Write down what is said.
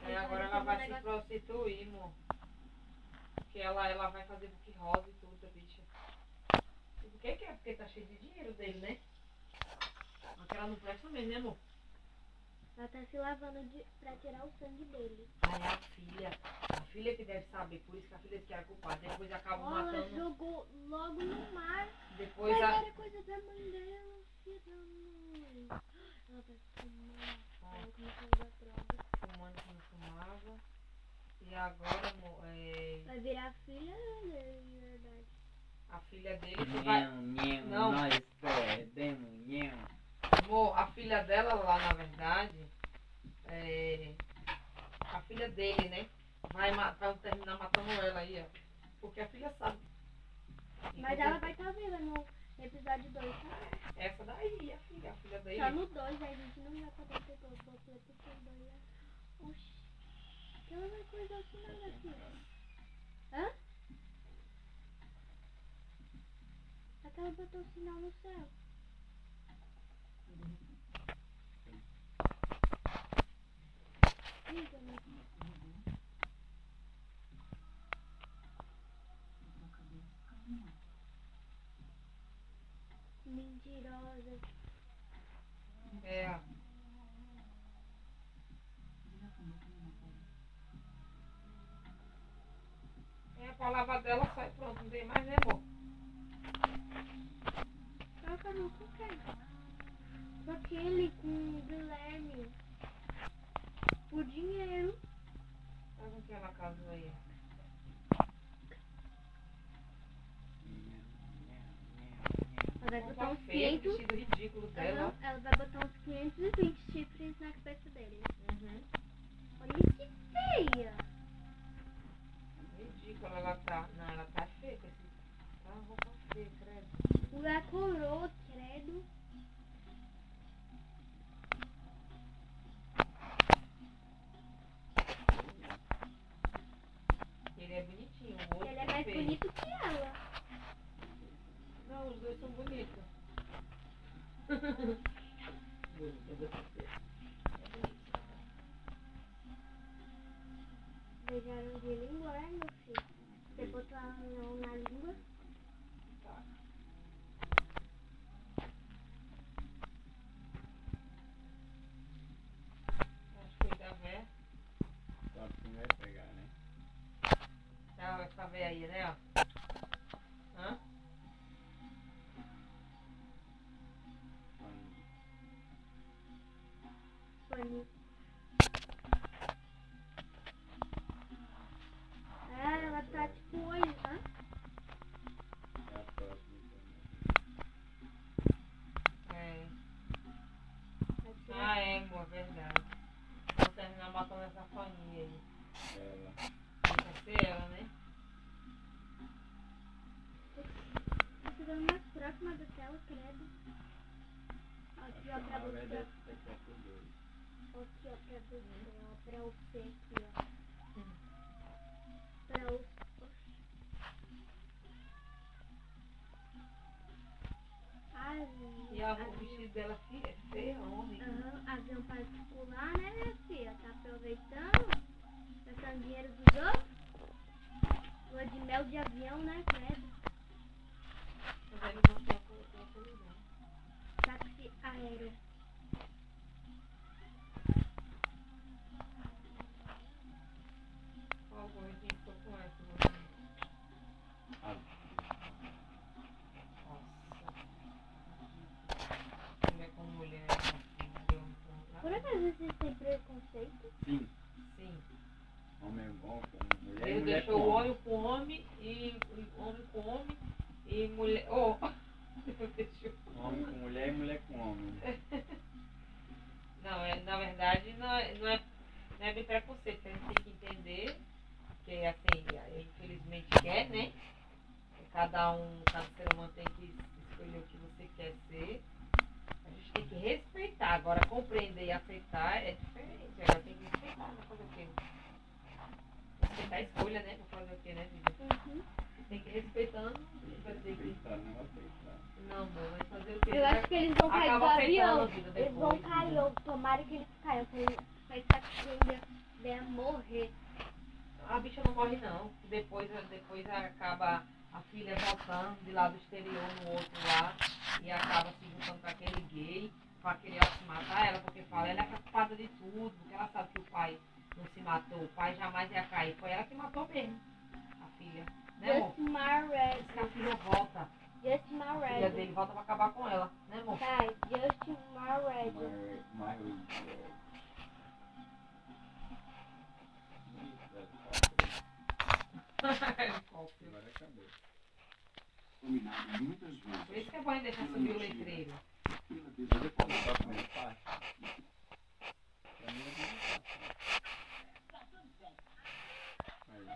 É, agora ela vai se prostituir, amor. Porque ela vai fazer book rosa e tudo, a bicha. E por que que é? Porque tá cheio de dinheiro dele, né? Porque ela não presta mesmo, né, amor? Ela tá se lavando pra tirar o sangue dele. Aí a filha que deve saber, por isso que a filha disse que era culpada. Depois acaba matando. Ela jogou logo no mar. Depois Mas era coisa da mãe dela, filha da mãe. Ela vai fumar. Ela começou a usar droga. Fumando que não fumava. E agora, amor, vai virar filha dele, de verdade. A filha dele que vai... Não, nós perdemos, Amor, a filha dela lá, na verdade, a filha dele, né? Vai terminar matando ela aí, ó. Porque a filha sabe. Mas ela vai estar viva no episódio 2, tá? Essa daí, a filha daí. Só no 2, a gente não vai poder ter gol. Vou ter porque 2 é... Oxi. Que ela vai coisar o sinal daqui. Hã? Até ela botou o sinal no céu. Liga, né? Mentirosa. É. A palavra dela sai pronto, não tem mais, né, amor? Ela falou com quem? Com aquele, com o Guilherme. Por dinheiro. Sabe com quem ela casou aí? Ela vai botar uns 500... vestido ridículo dela. Ela vai botar uns 520 chifres na cabeça dele. Uhum. Olha que feia. Ridícula ela tá. Não, ela tá feia. Tá uma roupa feia, credo. Mulher coroa, credo. Ele é bonitinho, o outro Ele é mais feio. bonito que ela. Não, os dois são bonitos. Beijaram de língua, né, meu filho? Você botou a mão na língua? Tá. Acho que ainda vai. Só que vai pegar, né? Essa véia aí, né, ó. Hã? Fanny. Ela tá tipo hoje, hã? É a próxima. É. Vai tirar. Amor, verdade. Vou terminar matando essa faninha aí. Ela. Vai ser ela, né? Tá ficando mais próxima da tela, credo. Aqui, ó, pra você. Aqui, ó, pra você, ó. Pra você aqui, ó. Pra o... Ai, E o vestido dela é feio, homem. avião particular, né, minha filha? Tá aproveitando? Gastando dinheiro dos outros? Lua de mel de avião, né, credo? Mas aí não gostou com outro lugar. Táxi aéreo. Qual gordinho que tô com essa, meu filho? Nossa. Mulher com mulher, meu filho, deu um ponto. Por acaso vocês têm preconceito? Sim. Sim. Homem é bom com mulher e Ele mulher deixou com homem com homem e homem com homem e mulher. Oh! Deixou. homem com mulher e mulher com homem. Não, na verdade não é bem preconceito, a gente tem que entender que assim, infelizmente quer, né? Cada ser humano tem que escolher o que você quer ser. A gente tem que respeitar, agora compreender e aceitar é diferente, agora tem que respeitar, não fazer o quê? Respeitar a escolha, né? Não fazer o quê, né, Vivi? Tem que ir respeitando, vai ter que... Aceitar, não aceitar. Não, amor, vai fazer o quê? Eu acho que eles vão cair do Acaba avião. aceitando a vida Eles vão depois, cair, entendeu? tomara que eles caiam. Vai estar Deve morrer. A bicha não morre não. Depois acaba a filha voltando de lá do exterior no outro lá e acaba se juntando com aquele gay pra querer se matar ela, porque fala, ela é culpada de tudo, porque ela sabe que o pai não se matou, o pai jamais ia cair. Foi ela que matou mesmo, a filha. Né, amor? Just married. Diz que a filha volta. Just A filha married. dele volta pra acabar com ela, né, amor? Pai, just married. Married. Agora acabou. Combinado muitas vezes. Por isso que é bom deixar subir o letreiro. Pela Você pode desesperação. botar a primeira parte? Pra mim é muito fácil. Aí.